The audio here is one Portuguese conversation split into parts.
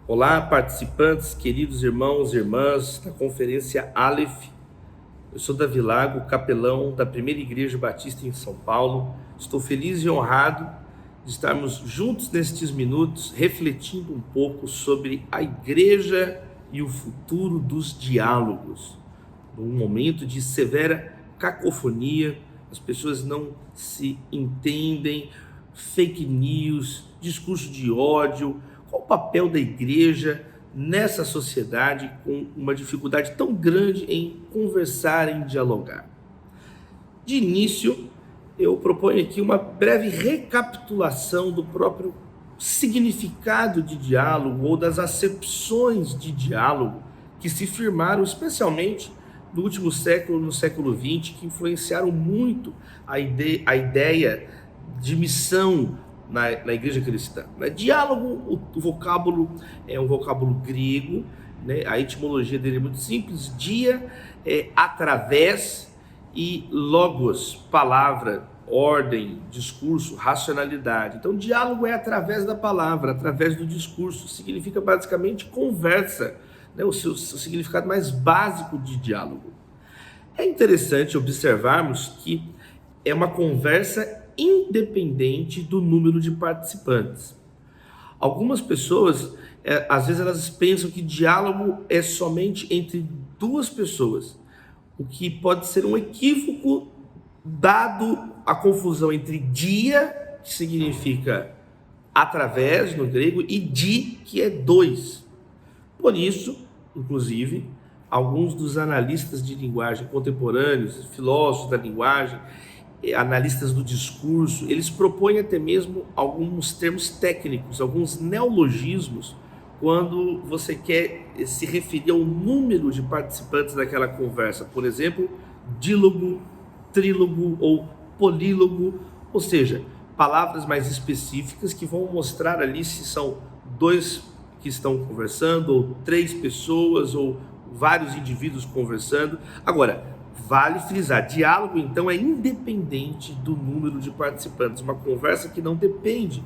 Olá, participantes, queridos irmãos e irmãs da Conferência Aleph. Eu sou Davi Lago, capelão da Primeira Igreja Batista em São Paulo. Estou feliz e honrado de estarmos juntos nestes minutos, refletindo um pouco sobre a igreja e o futuro dos diálogos. Num momento de severa cacofonia, as pessoas não se entendem, fake news, discurso de ódio. Qual o papel da igreja nessa sociedade com uma dificuldade tão grande em conversar, em dialogar? De início, eu proponho aqui uma breve recapitulação do próprio significado de diálogo ou das acepções de diálogo que se firmaram especialmente no último século, no século XX, que influenciaram muito a ideia de missão na igreja cristã. Diálogo, o vocábulo é um vocábulo grego, né? A etimologia dele é muito simples. Dia é através, e logos, palavra, ordem, discurso, racionalidade. Então, diálogo é através da palavra, através do discurso. Significa basicamente conversa, né? O seu significado mais básico de diálogo. É interessante observarmos que é uma conversa independente do número de participantes. Algumas pessoas, às vezes elas pensam que diálogo é somente entre duas pessoas, o que pode ser um equívoco dado a confusão entre dia, que significa através no grego, e di, que é dois. Por isso, inclusive, alguns dos analistas de linguagem contemporâneos, filósofos da linguagem, analistas do discurso, eles propõem até mesmo alguns termos técnicos, alguns neologismos, quando você quer se referir ao número de participantes daquela conversa. Por exemplo, dílogo, trílogo ou polílogo, ou seja, palavras mais específicas que vão mostrar ali se são dois que estão conversando, ou três pessoas, ou vários indivíduos conversando. Agora, vale frisar, diálogo então é independente do número de participantes, uma conversa que não depende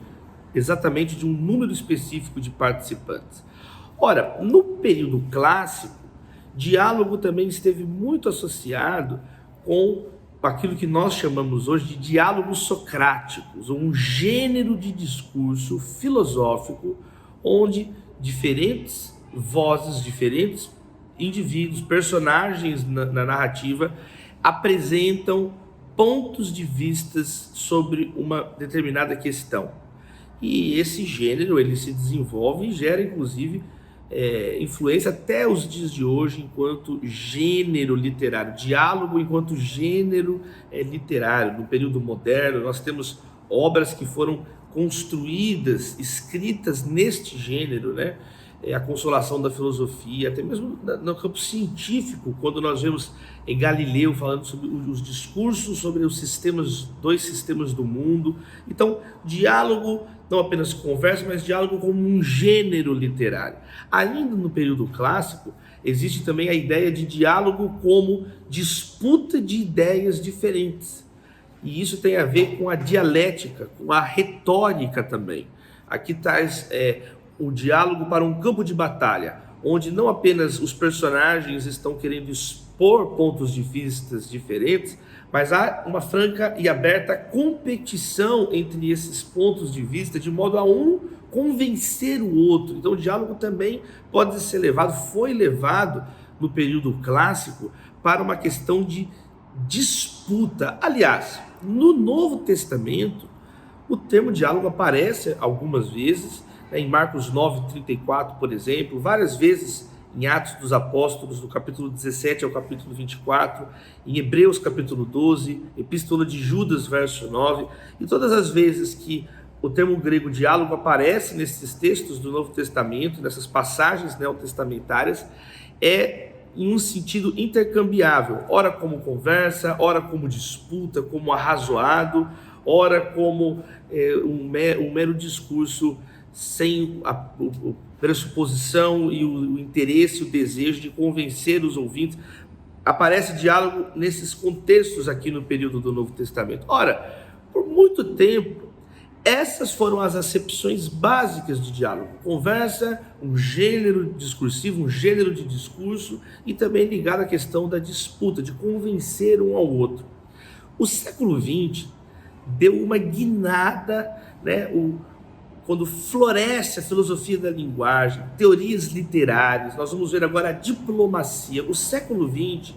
exatamente de um número específico de participantes. Ora, no período clássico, diálogo também esteve muito associado com aquilo que nós chamamos hoje de diálogos socráticos, um gênero de discurso filosófico onde diferentes vozes, diferentes indivíduos, personagens na narrativa apresentam pontos de vistas sobre uma determinada questão. E esse gênero ele se desenvolve e gera inclusive influência até os dias de hoje enquanto gênero literário, diálogo enquanto gênero literário. No período moderno nós temos obras que foram construídas, escritas neste gênero, né? A consolação da filosofia, até mesmo no campo científico, quando nós vemos Galileu falando sobre os discursos sobre os sistemas, dois sistemas do mundo. Então, diálogo, não apenas conversa, mas diálogo como um gênero literário. Ainda no período clássico, existe também a ideia de diálogo como disputa de ideias diferentes. E isso tem a ver com a dialética, com a retórica também. Aqui traz o diálogo para um campo de batalha, onde não apenas os personagens estão querendo expor pontos de vista diferentes, mas há uma franca e aberta competição entre esses pontos de vista, de modo a um convencer o outro. Então o diálogo também pode ser levado, foi levado no período clássico para uma questão de disputa. Aliás, no Novo Testamento, o termo diálogo aparece algumas vezes, em Marcos 9:34, por exemplo, várias vezes em Atos dos Apóstolos, do capítulo 17 ao capítulo 24, em Hebreus capítulo 12, Epístola de Judas, verso 9, e todas as vezes que o termo grego diálogo aparece nesses textos do Novo Testamento, nessas passagens neotestamentárias, é em um sentido intercambiável, ora como conversa, ora como disputa, como arrazoado, ora como um mero discurso sem a pressuposição e o interesse, o desejo de convencer os ouvintes. Aparece diálogo nesses contextos aqui no período do Novo Testamento. Ora, por muito tempo, Essas foram as acepções básicas de diálogo: conversa, um gênero discursivo, um gênero de discurso, e também ligado à questão da disputa, de convencer um ao outro. O século XX deu uma guinada, né? Quando floresce a filosofia da linguagem, teorias literárias, nós vamos ver agora a diplomacia. O século XX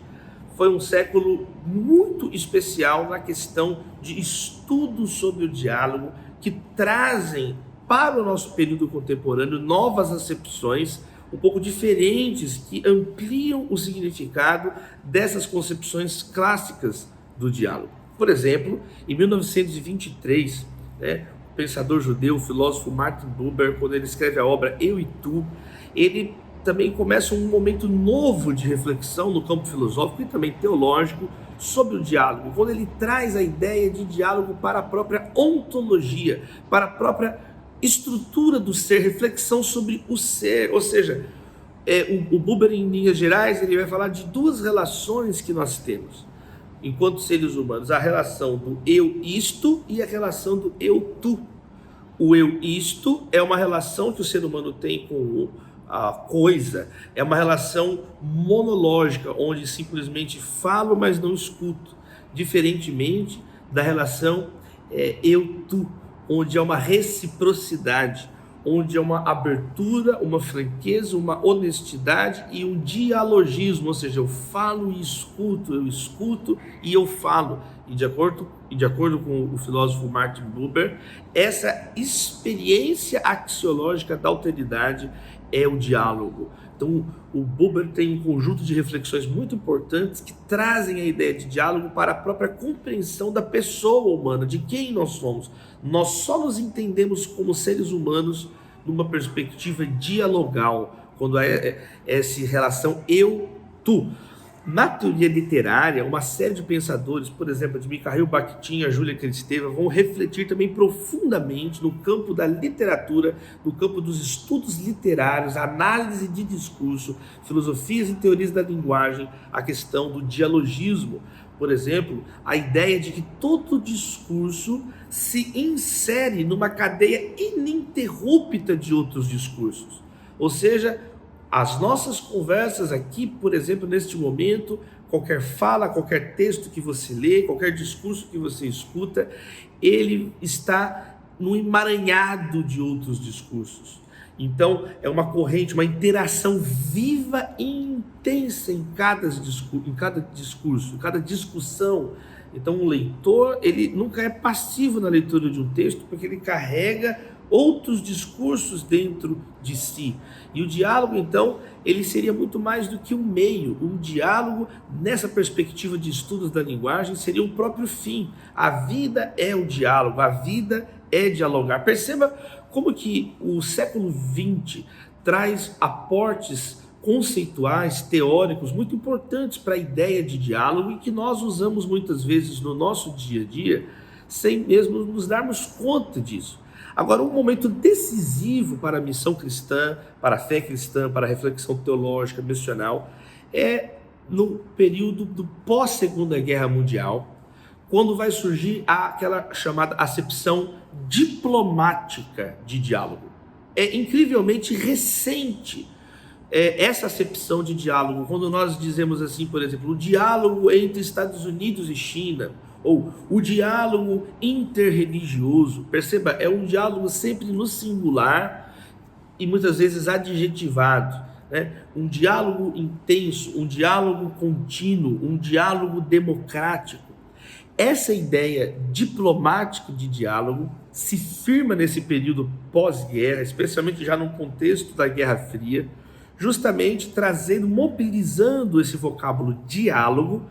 foi um século muito especial na questão de estudos sobre o diálogo, que trazem para o nosso período contemporâneo novas acepções um pouco diferentes, que ampliam o significado dessas concepções clássicas do diálogo. Por exemplo, em 1923, o pensador judeu, o filósofo Martin Buber, quando ele escreve a obra Eu e Tu, ele também começa um momento novo de reflexão no campo filosófico e também teológico sobre o diálogo, quando ele traz a ideia de diálogo para a própria ontologia, para a própria estrutura do ser, reflexão sobre o ser. Ou seja, o Buber, em linhas gerais, ele vai falar de duas relações que nós temos enquanto seres humanos: a relação do eu-isto e a relação do eu-tu. O eu-isto é uma relação que o ser humano tem com a coisa, é uma relação monológica, onde simplesmente falo, mas não escuto, diferentemente da relação eu-tu, onde é uma reciprocidade, onde é uma abertura, uma franqueza, uma honestidade e um dialogismo, ou seja, eu falo e escuto, eu escuto e eu falo. E de acordo com o filósofo Martin Buber, essa experiência axiológica da alteridade é o diálogo. Então, o Buber tem um conjunto de reflexões muito importantes que trazem a ideia de diálogo para a própria compreensão da pessoa humana, de quem nós somos. Nós só nos entendemos como seres humanos numa perspectiva dialogal, quando é essa relação eu-tu. Na teoria literária, uma série de pensadores, por exemplo, de Mikhail Bakhtin, a Júlia Kristeva, vão refletir também profundamente no campo da literatura, no campo dos estudos literários, análise de discurso, filosofias e teorias da linguagem, a questão do dialogismo. Por exemplo, a ideia de que todo discurso se insere numa cadeia ininterrupta de outros discursos. Ou seja, as nossas conversas aqui, por exemplo, neste momento, qualquer fala, qualquer texto que você lê, qualquer discurso que você escuta, ele está no emaranhado de outros discursos. Então, é uma corrente, uma interação viva e intensa em cada discurso, em cada discussão. Então, o leitor, ele nunca é passivo na leitura de um texto, porque ele carrega outros discursos dentro de si. E o diálogo, então, ele seria muito mais do que um meio. Um diálogo, nessa perspectiva de estudos da linguagem, seria o próprio fim. A vida é o diálogo, a vida é dialogar. Perceba como que o século XX traz aportes conceituais, teóricos, muito importantes para a ideia de diálogo e que nós usamos muitas vezes no nosso dia a dia, sem mesmo nos darmos conta disso. Agora, um momento decisivo para a missão cristã, para a fé cristã, para a reflexão teológica, missional, é no período do pós-Segunda Guerra Mundial, quando vai surgir aquela chamada acepção diplomática de diálogo. É incrivelmente recente essa acepção de diálogo, quando nós dizemos assim, por exemplo, o diálogo entre Estados Unidos e China, ou o diálogo interreligioso. Perceba, é um diálogo sempre no singular e muitas vezes adjetivado, né? Um diálogo intenso, um diálogo contínuo, um diálogo democrático. Essa ideia diplomática de diálogo se firma nesse período pós-guerra, especialmente já no contexto da Guerra Fria, justamente mobilizando esse vocábulo diálogo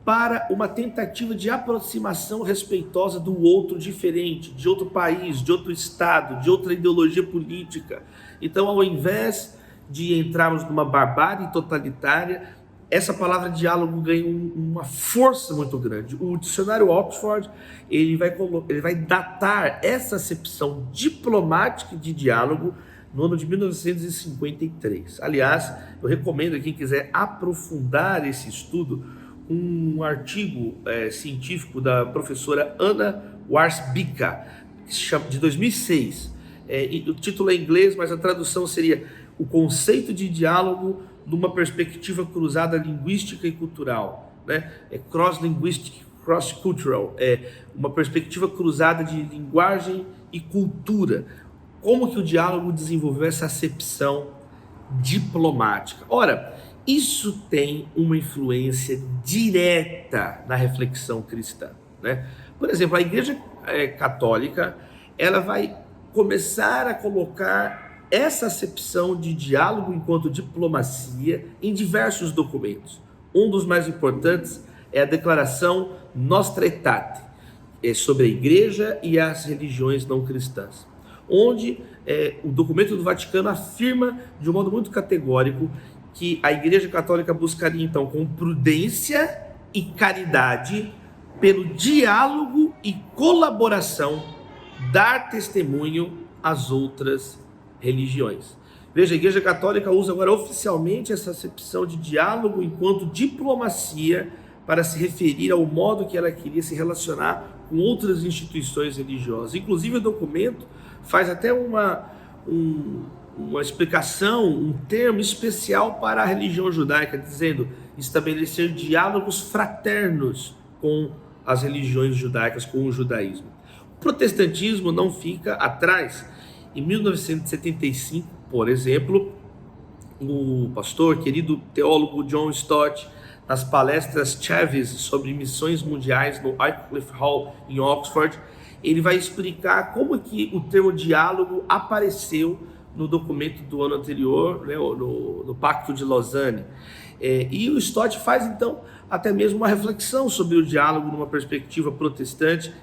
para uma tentativa de aproximação respeitosa do outro diferente, de outro país, de outro estado, de outra ideologia política. Então, ao invés de entrarmos numa barbárie totalitária, essa palavra diálogo ganha uma força muito grande. O dicionário Oxford ele vai datar essa acepção diplomática de diálogo no ano de 1953. Aliás, eu recomendo a quem quiser aprofundar esse estudo um artigo científico da professora Anna Wierzbicka. de 2006. O título é em inglês, mas a tradução seria o conceito de diálogo numa perspectiva cruzada linguística e cultural, né? Cross-linguistic, cross-cultural, uma perspectiva cruzada de linguagem e cultura. Como que o diálogo desenvolveu essa acepção diplomática? Ora, isso tem uma influência direta na reflexão cristã, né? Por exemplo, a Igreja Católica, ela vai começar a colocar essa acepção de diálogo enquanto diplomacia em diversos documentos. Um dos mais importantes é a Declaração Nostra Aetate, sobre a Igreja e as religiões não cristãs, onde o documento do Vaticano afirma de um modo muito categórico que a Igreja Católica buscaria então com prudência e caridade, pelo diálogo e colaboração, dar testemunho às outras religiões. Veja, a Igreja Católica usa agora oficialmente essa acepção de diálogo enquanto diplomacia para se referir ao modo que ela queria se relacionar com outras instituições religiosas. Inclusive o documento faz até uma explicação, um termo especial para a religião judaica, dizendo estabelecer diálogos fraternos com as religiões judaicas, com o judaísmo. O protestantismo não fica atrás. Em 1975, por exemplo, o pastor, querido teólogo John Stott, nas palestras Chavis sobre missões mundiais no Wycliffe Hall em Oxford, ele vai explicar como que o termo diálogo apareceu no documento do ano anterior, né, no Pacto de Lausanne. E o Stott faz então até mesmo uma reflexão sobre o diálogo numa perspectiva protestante,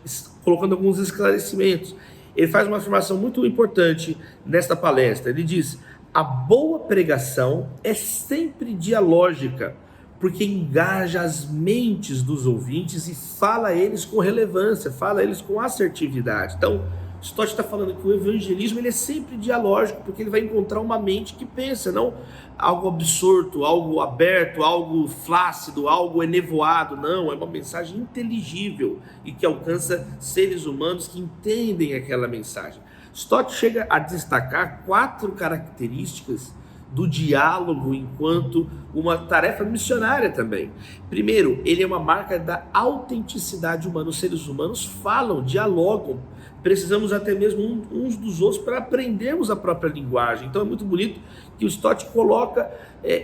colocando alguns esclarecimentos. Ele faz uma afirmação muito importante nesta palestra. Ele diz: a boa pregação é sempre dialógica, porque engaja as mentes dos ouvintes e fala a eles com relevância, fala a eles com assertividade. Então, Stott está falando que o evangelismo ele é sempre dialógico, porque ele vai encontrar uma mente que pensa, não algo absorto, algo aberto, algo flácido, algo enevoado. Não, é uma mensagem inteligível e que alcança seres humanos que entendem aquela mensagem. Stott chega a destacar 4 características do diálogo enquanto uma tarefa missionária também. Primeiro, ele é uma marca da autenticidade humana. Os seres humanos falam, dialogam. Precisamos até mesmo uns dos outros para aprendermos a própria linguagem. Então é muito bonito que o Stott coloca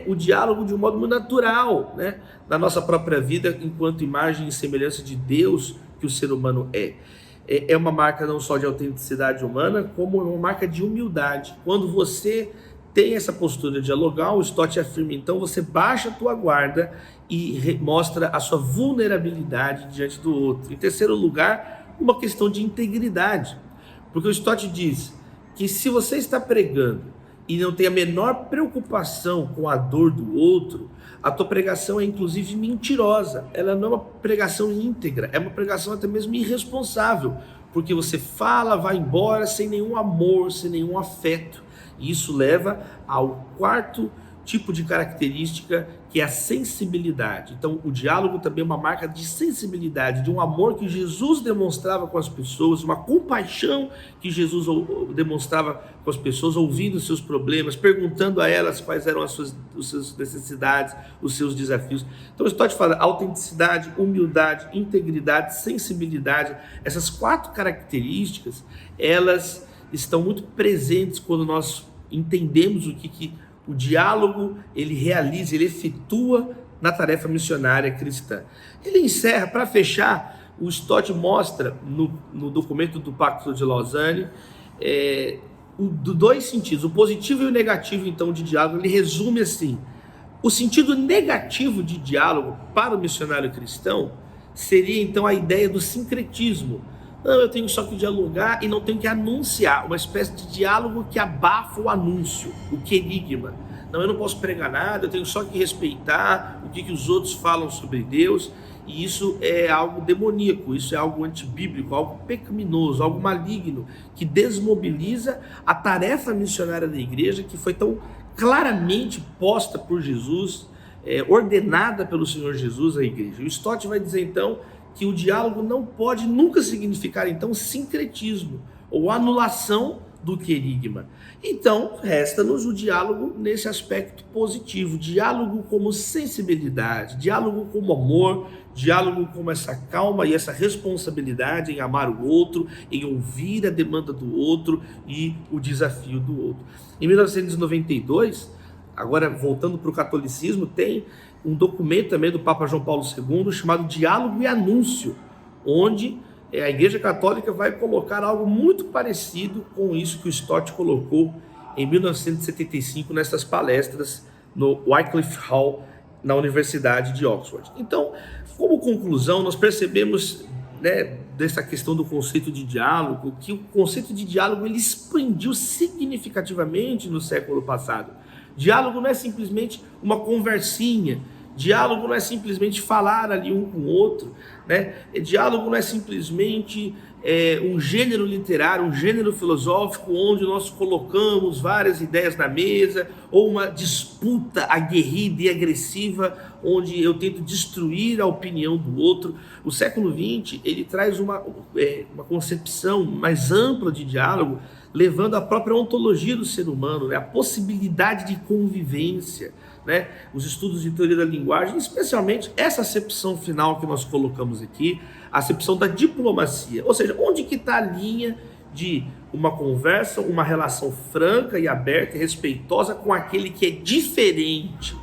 o diálogo de um modo muito natural, né, na nossa própria vida, enquanto imagem e semelhança de Deus que o ser humano é. É uma marca não só de autenticidade humana, como uma marca de humildade. Quando você tem essa postura dialogal, o Stott afirma, então você baixa a tua guarda e mostra a sua vulnerabilidade diante do outro. Em terceiro lugar, uma questão de integridade, porque o Stott diz que se você está pregando e não tem a menor preocupação com a dor do outro, a tua pregação é inclusive mentirosa, ela não é uma pregação íntegra, é uma pregação até mesmo irresponsável, porque você fala, vai embora sem nenhum amor, sem nenhum afeto. E isso leva ao 4º tipo de característica, que é a sensibilidade. Então, o diálogo também é uma marca de sensibilidade, de um amor que Jesus demonstrava com as pessoas, uma compaixão que Jesus demonstrava com as pessoas, ouvindo seus problemas, perguntando a elas quais eram as suas necessidades, os seus desafios. Então, o Stott fala autenticidade, humildade, integridade, sensibilidade. Essas 4 características, elas estão muito presentes quando nós entendemos o que o diálogo ele realiza, ele efetua na tarefa missionária cristã. Ele encerra, para fechar, o Stott mostra no documento do Pacto de Lausanne dois sentidos, o positivo e o negativo então de diálogo. Ele resume assim: o sentido negativo de diálogo para o missionário cristão seria então a ideia do sincretismo. Não, eu tenho só que dialogar e não tenho que anunciar, uma espécie de diálogo que abafa o anúncio, o querigma. Não, eu não posso pregar nada, eu tenho só que respeitar o que os outros falam sobre Deus, e isso é algo demoníaco, isso é algo antibíblico, algo pecaminoso, algo maligno, que desmobiliza a tarefa missionária da igreja, que foi tão claramente posta por Jesus, ordenada pelo Senhor Jesus à igreja. O Stott vai dizer então que o diálogo não pode nunca significar, então, sincretismo ou anulação do querigma. Então, resta-nos o diálogo nesse aspecto positivo, diálogo como sensibilidade, diálogo como amor, diálogo como essa calma e essa responsabilidade em amar o outro, em ouvir a demanda do outro e o desafio do outro. Em 1992, agora voltando para o catolicismo, tem um documento também do Papa João Paulo II chamado Diálogo e Anúncio, onde a Igreja Católica vai colocar algo muito parecido com isso que o Stott colocou em 1975 nessas palestras no Wycliffe Hall, na Universidade de Oxford. Então, como conclusão, nós percebemos, dessa questão do conceito de diálogo, que o conceito de diálogo ele expandiu significativamente no século passado. Diálogo não é simplesmente uma conversinha, diálogo não é simplesmente falar ali um com o outro, Diálogo não é simplesmente um gênero literário, um gênero filosófico onde nós colocamos várias ideias na mesa, ou uma disputa aguerrida e agressiva onde eu tento destruir a opinião do outro. O século XX ele traz uma concepção mais ampla de diálogo, levando a própria ontologia do ser humano, a possibilidade de convivência, os estudos de teoria da linguagem, especialmente essa acepção final que nós colocamos aqui, a acepção da diplomacia, ou seja, onde que está a linha de uma conversa, uma relação franca e aberta e respeitosa com aquele que é diferente,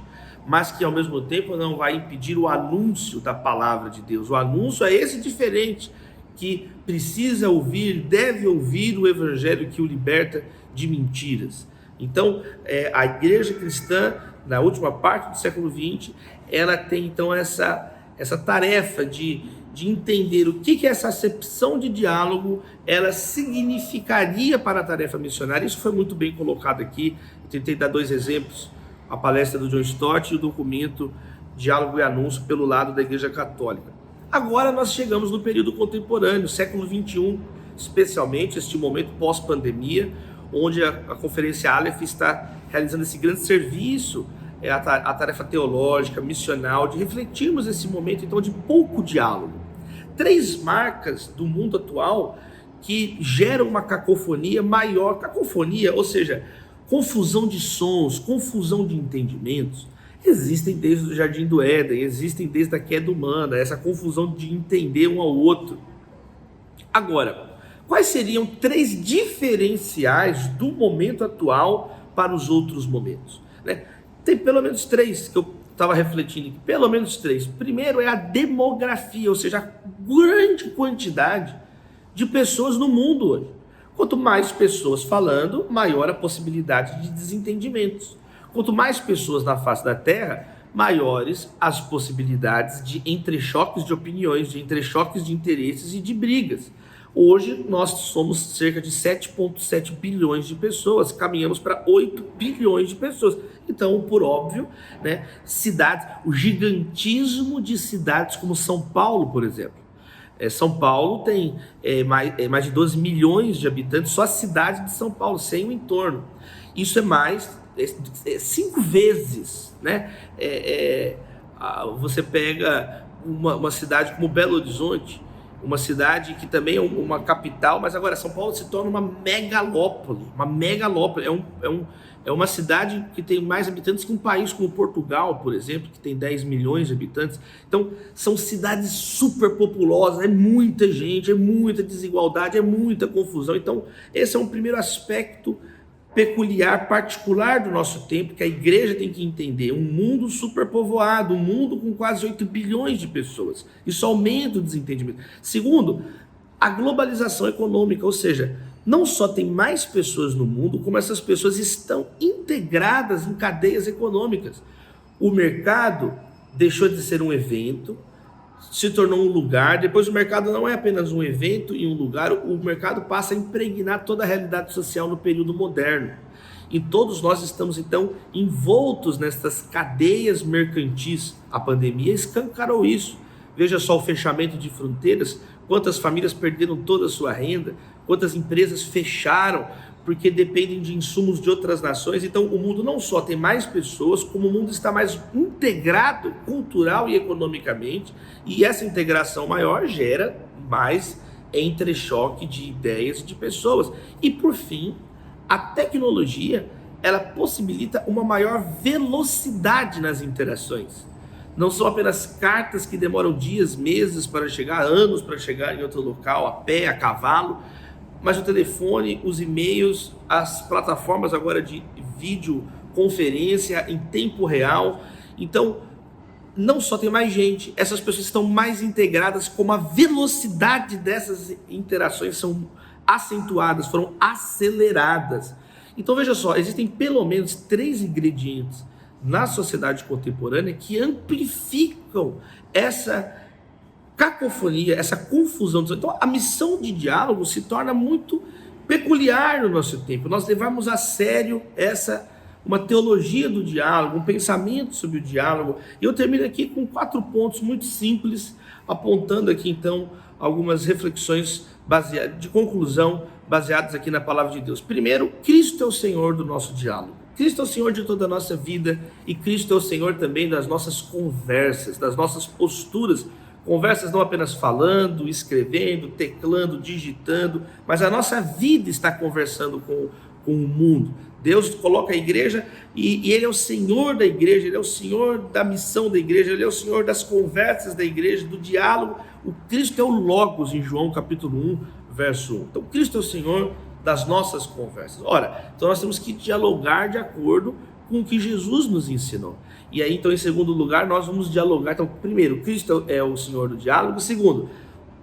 mas que ao mesmo tempo não vai impedir o anúncio da palavra de Deus. O anúncio é esse diferente, que precisa ouvir, deve ouvir o evangelho que o liberta de mentiras. Então, a igreja cristã, na última parte do século XX, ela tem então essa tarefa de entender o que essa acepção de diálogo ela significaria para a tarefa missionária. Isso foi muito bem colocado aqui. Eu tentei dar 2 exemplos, a palestra do John Stott e o documento Diálogo e Anúncio pelo lado da Igreja Católica. Agora nós chegamos no período contemporâneo, século XXI, especialmente este momento pós-pandemia, onde a Conferência Aleph está realizando esse grande serviço, a tarefa teológica, missional, de refletirmos esse momento então de pouco diálogo. 3 marcas do mundo atual que geram uma cacofonia maior, ou seja, confusão de sons, confusão de entendimentos, existem desde o Jardim do Éden, existem desde a queda humana, essa confusão de entender um ao outro. Agora, quais seriam 3 diferenciais do momento atual para os outros momentos? Tem pelo menos 3 que eu estava refletindo aqui, pelo menos 3. Primeiro é a demografia, ou seja, a grande quantidade de pessoas no mundo hoje. Quanto mais pessoas falando, maior a possibilidade de desentendimentos. Quanto mais pessoas na face da Terra, maiores as possibilidades de entrechoques de opiniões, de entrechoques de interesses e de brigas. Hoje nós somos cerca de 7,7 bilhões de pessoas, caminhamos para 8 bilhões de pessoas. Então, por óbvio, cidades, o gigantismo de cidades como São Paulo, por exemplo. São Paulo tem mais de 12 milhões de habitantes, só a cidade de São Paulo, sem o entorno. Isso é mais 5 vezes, você pega uma cidade como Belo Horizonte, uma cidade que também é uma capital, mas agora São Paulo se torna uma megalópole, é uma cidade que tem mais habitantes que um país como Portugal, por exemplo, que tem 10 milhões de habitantes. Então, são cidades super populosas, é muita gente, é muita desigualdade, é muita confusão. Então, esse é um primeiro aspecto peculiar, particular do nosso tempo, que a igreja tem que entender. Um mundo superpovoado, um mundo com quase 8 bilhões de pessoas. Isso aumenta o desentendimento. Segundo, a globalização econômica, ou seja, não só tem mais pessoas no mundo, como essas pessoas estão integradas em cadeias econômicas. O mercado deixou de ser um evento, se tornou um lugar. Depois o mercado não é apenas um evento e um lugar, o mercado passa a impregnar toda a realidade social no período moderno. E todos nós estamos então envoltos nessas cadeias mercantis. A pandemia escancarou isso. Veja só o fechamento de fronteiras, quantas famílias perderam toda a sua renda, quantas empresas fecharam porque dependem de insumos de outras nações. Então o mundo não só tem mais pessoas, como o mundo está mais integrado cultural e economicamente, e essa integração maior gera mais entrechoque de ideias e de pessoas. E por fim, a tecnologia, ela possibilita uma maior velocidade nas interações. Não são apenas cartas que demoram dias, meses para chegar, anos para chegar em outro local, a pé, a cavalo, mas o telefone, os e-mails, as plataformas agora de videoconferência em tempo real. Então, não só tem mais gente, essas pessoas estão mais integradas, como a velocidade dessas interações são acentuadas, foram aceleradas. Então veja só, existem pelo menos 3 ingredientes na sociedade contemporânea que amplificam essa cacofonia, essa confusão. Então a missão de diálogo se torna muito peculiar no nosso tempo. Nós levamos a sério uma teologia do diálogo, um pensamento sobre o diálogo. E eu termino aqui com 4 pontos muito simples, apontando aqui então algumas reflexões de conclusão baseadas aqui na palavra de Deus. Primeiro, Cristo é o Senhor do nosso diálogo. Cristo é o Senhor de toda a nossa vida e Cristo é o Senhor também das nossas conversas, das nossas posturas. Conversas não apenas falando, escrevendo, teclando, digitando, mas a nossa vida está conversando com o mundo. Deus coloca a igreja e Ele é o Senhor da igreja, Ele é o Senhor da missão da igreja, Ele é o Senhor das conversas da igreja, do diálogo. O Cristo é o Logos em João capítulo 1, verso 1. Então Cristo é o Senhor das nossas conversas. Ora, então nós temos que dialogar de acordo com o que Jesus nos ensinou. E aí, então, em segundo lugar, nós vamos dialogar. Então, primeiro, Cristo é o Senhor do diálogo. Segundo,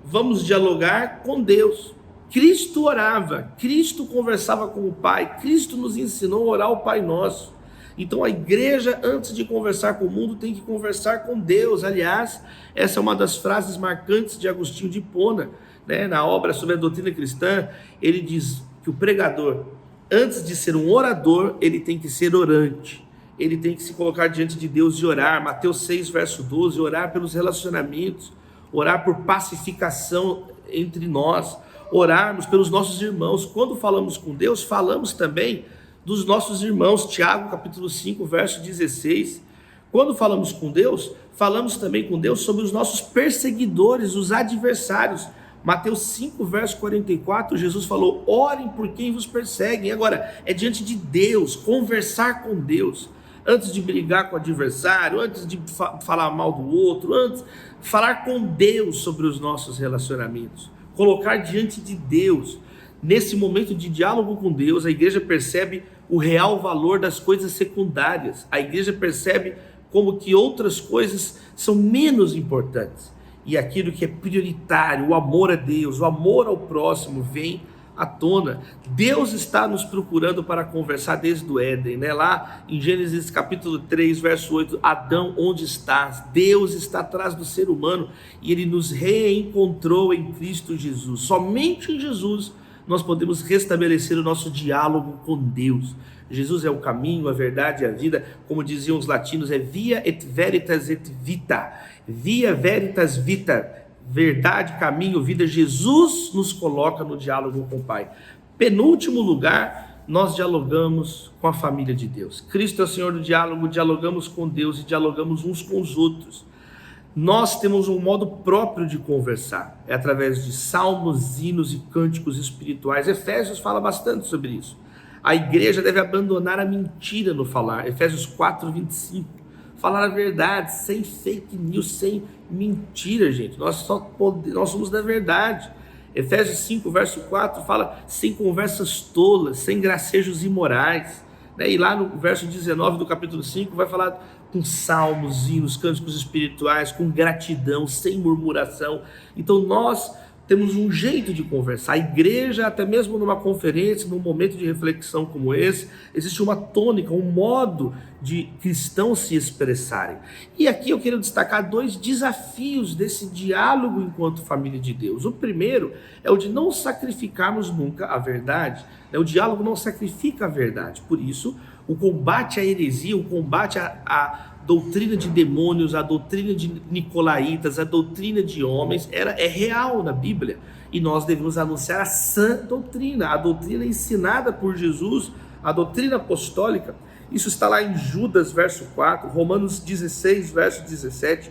vamos dialogar com Deus. Cristo orava, Cristo conversava com o Pai, Cristo nos ensinou a orar ao Pai Nosso. Então a igreja, antes de conversar com o mundo, tem que conversar com Deus. Aliás, essa é uma das frases marcantes de Agostinho de Hipona, né? Na obra sobre a doutrina cristã, ele diz que o pregador, antes de ser um orador, ele tem que ser orante. Ele tem que se colocar diante de Deus e orar. Mateus 6, verso 12, orar pelos relacionamentos, orar por pacificação entre nós, orarmos pelos nossos irmãos. Quando falamos com Deus, falamos também dos nossos irmãos. Tiago, capítulo 5, verso 16. Quando falamos com Deus, falamos também com Deus sobre os nossos perseguidores, os adversários. Mateus 5, verso 44, Jesus falou: orem por quem vos perseguem. Agora, é diante de Deus, conversar com Deus, antes de brigar com o adversário, antes de falar mal do outro, antes falar com Deus sobre os nossos relacionamentos, colocar diante de Deus. Nesse momento de diálogo com Deus, a igreja percebe o real valor das coisas secundárias. A igreja percebe como que outras coisas são menos importantes. E aquilo que é prioritário, o amor a Deus, o amor ao próximo, vem à tona. Deus está nos procurando para conversar desde o Éden, né? Lá em Gênesis capítulo 3, verso 8, Adão, onde estás? Deus está atrás do ser humano e Ele nos reencontrou em Cristo Jesus. Somente em Jesus nós podemos restabelecer o nosso diálogo com Deus. Jesus é o caminho, a verdade e a vida, como diziam os latinos, é via et veritas et vita. Via veritas vita, verdade, caminho, vida. Jesus nos coloca no diálogo com o Pai. Penúltimo lugar, nós dialogamos com a família de Deus. Cristo é o Senhor do diálogo, dialogamos com Deus e dialogamos uns com os outros. Nós temos um modo próprio de conversar, é através de salmos, hinos e cânticos espirituais. Efésios fala bastante sobre isso. A igreja deve abandonar a mentira no falar. Efésios 4, 25. Falar a verdade, sem fake news, sem mentira, gente. Nós somos da verdade. Efésios 5, verso 4 fala sem conversas tolas, sem gracejos imorais. E lá no verso 19 do capítulo 5 vai falar com salmos, hinos, cânticos espirituais, com gratidão, sem murmuração. Então nós temos um jeito de conversar. A igreja, até mesmo numa conferência, num momento de reflexão como esse, existe uma tônica, um modo de cristãos se expressarem. E aqui eu quero destacar 2 desafios desse diálogo enquanto família de Deus. O primeiro é o de não sacrificarmos nunca a verdade. O diálogo não sacrifica a verdade. Por isso, o combate à heresia, o combate doutrina de demônios, a doutrina de nicolaítas, a doutrina de homens, é real na Bíblia. E nós devemos anunciar a sã doutrina, a doutrina ensinada por Jesus, a doutrina apostólica. Isso está lá em Judas, verso 4, Romanos 16, verso 17.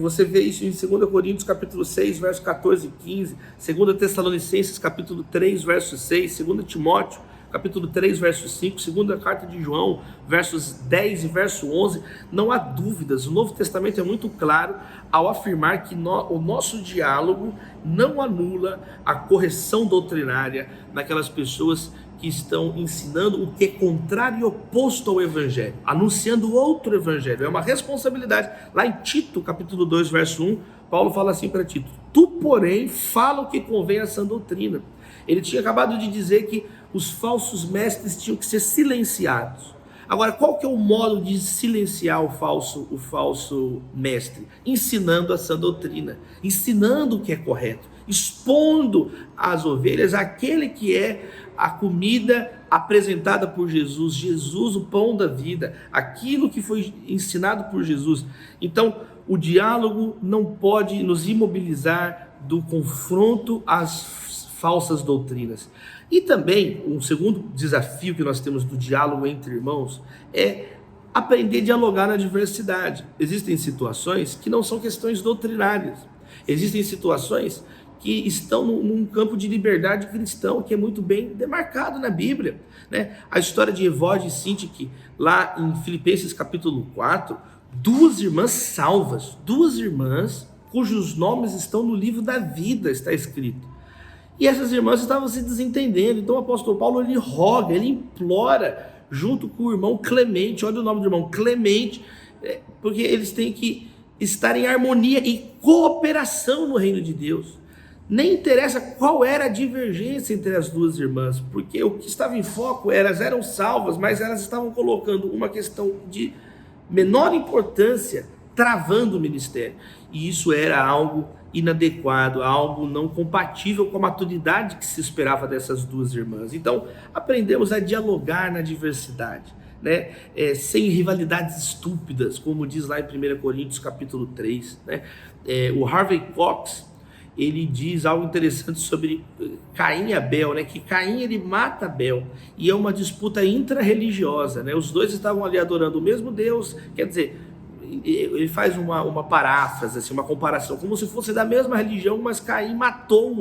Você vê isso em 2 Coríntios, capítulo 6, verso 14 e 15, 2 Tessalonicenses, capítulo 3, verso 6, 2 Timóteo, capítulo 3, verso 5, segunda carta de João, versos 10 e verso 11, não há dúvidas, o Novo Testamento é muito claro ao afirmar que o nosso diálogo não anula a correção doutrinária naquelas pessoas que estão ensinando o que é contrário e oposto ao Evangelho, anunciando outro Evangelho. É uma responsabilidade. Lá em Tito, capítulo 2, verso 1, Paulo fala assim para Tito: tu, porém, fala o que convém à sã doutrina. Ele tinha acabado de dizer que os falsos mestres tinham que ser silenciados. Agora, qual que é o modo de silenciar o falso mestre? Ensinando a sã doutrina, ensinando o que é correto, expondo às ovelhas aquele que é a comida apresentada por Jesus, Jesus, o pão da vida, aquilo que foi ensinado por Jesus. Então, o diálogo não pode nos imobilizar do confronto às falsas doutrinas. E também, um segundo desafio que nós temos do diálogo entre irmãos é aprender a dialogar na diversidade. Existem situações que não são questões doutrinárias. Existem situações que estão num campo de liberdade cristão, que é muito bem demarcado na Bíblia, né? A história de Evode e Sintique, lá em Filipenses capítulo 4, duas irmãs salvas, duas irmãs cujos nomes estão no livro da vida, está escrito. E essas irmãs estavam se desentendendo, então o apóstolo Paulo, ele roga, ele implora, junto com o irmão Clemente, olha o nome do irmão, Clemente, porque eles têm que estar em harmonia e cooperação no reino de Deus. Nem interessa qual era a divergência entre as duas irmãs, porque o que estava em foco elas eram salvas, mas elas estavam colocando uma questão de menor importância, travando o ministério. E isso era algo inadequado, algo não compatível com a maturidade que se esperava dessas duas irmãs. Então, aprendemos a dialogar na diversidade, né? Sem rivalidades estúpidas, como diz lá em 1 Coríntios capítulo 3, né? O Harvey Cox, ele diz algo interessante sobre Caim e Abel, né? Que Caim, ele mata Abel, e é uma disputa intra-religiosa, né? Os dois estavam ali adorando o mesmo Deus, quer dizer, ele faz uma paráfrase, assim, uma comparação, como se fosse da mesma religião, mas Caim matou o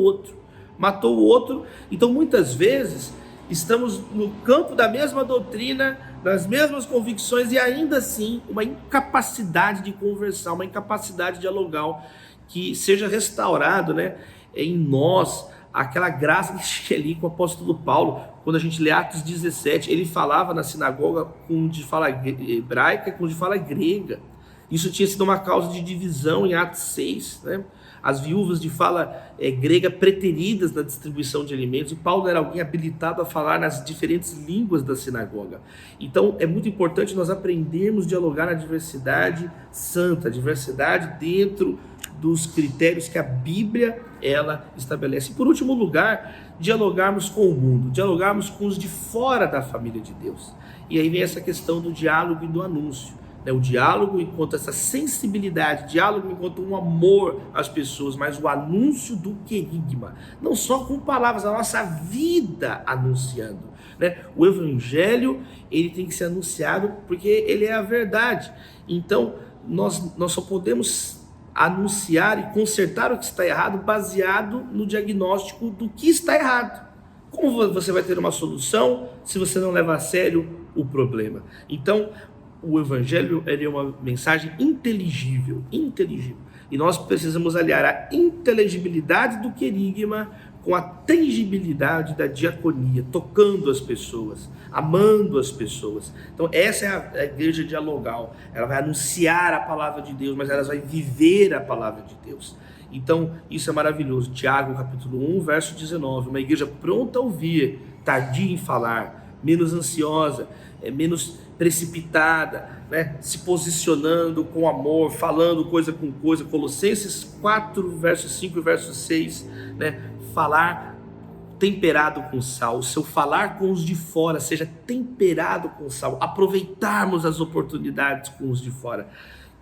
outro. Então muitas vezes estamos no campo da mesma doutrina, das mesmas convicções, e ainda assim uma incapacidade de conversar, uma incapacidade dialogal, que seja restaurado, né, em nós aquela graça que tinha ali com o apóstolo Paulo. Quando a gente lê Atos 17, ele falava na sinagoga com de fala hebraica e com de fala grega. Isso tinha sido uma causa de divisão em Atos 6, né? As viúvas de fala grega preteridas na distribuição de alimentos, e Paulo era alguém habilitado a falar nas diferentes línguas da sinagoga. Então é muito importante nós aprendermos a dialogar na diversidade santa, diversidade dentro dos critérios que a Bíblia ela estabelece. E por último lugar, dialogarmos com o mundo, dialogarmos com os de fora da família de Deus. E aí vem essa questão do diálogo e do anúncio. O diálogo enquanto essa sensibilidade, diálogo enquanto um amor às pessoas, mas o anúncio do querigma, não só com palavras, a nossa vida anunciando, né? O evangelho, ele tem que ser anunciado porque ele é a verdade. Então nós só podemos anunciar e consertar o que está errado baseado no diagnóstico do que está errado. Como você vai ter uma solução se você não leva a sério o problema? Então o evangelho é uma mensagem inteligível. E nós precisamos aliar a inteligibilidade do querigma com a tangibilidade da diaconia, tocando as pessoas, amando as pessoas. Então essa é a igreja dialogal. Ela vai anunciar a palavra de Deus, mas ela vai viver a palavra de Deus. Então isso é maravilhoso. Tiago capítulo 1, verso 19. Uma igreja pronta a ouvir, tardia em falar, menos ansiosa, menos precipitada, né? Se posicionando com amor, falando coisa com coisa. Colossenses 4, verso 5 e verso 6, né? Falar temperado com sal, o seu falar com os de fora seja temperado com sal, aproveitarmos as oportunidades com os de fora.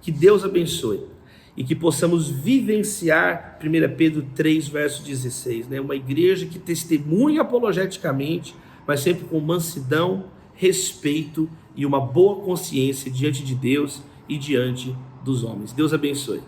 Que Deus abençoe e que possamos vivenciar 1 Pedro 3, verso 16, né? Uma igreja que testemunha apologeticamente, mas sempre com mansidão, respeito e uma boa consciência diante de Deus e diante dos homens. Deus abençoe.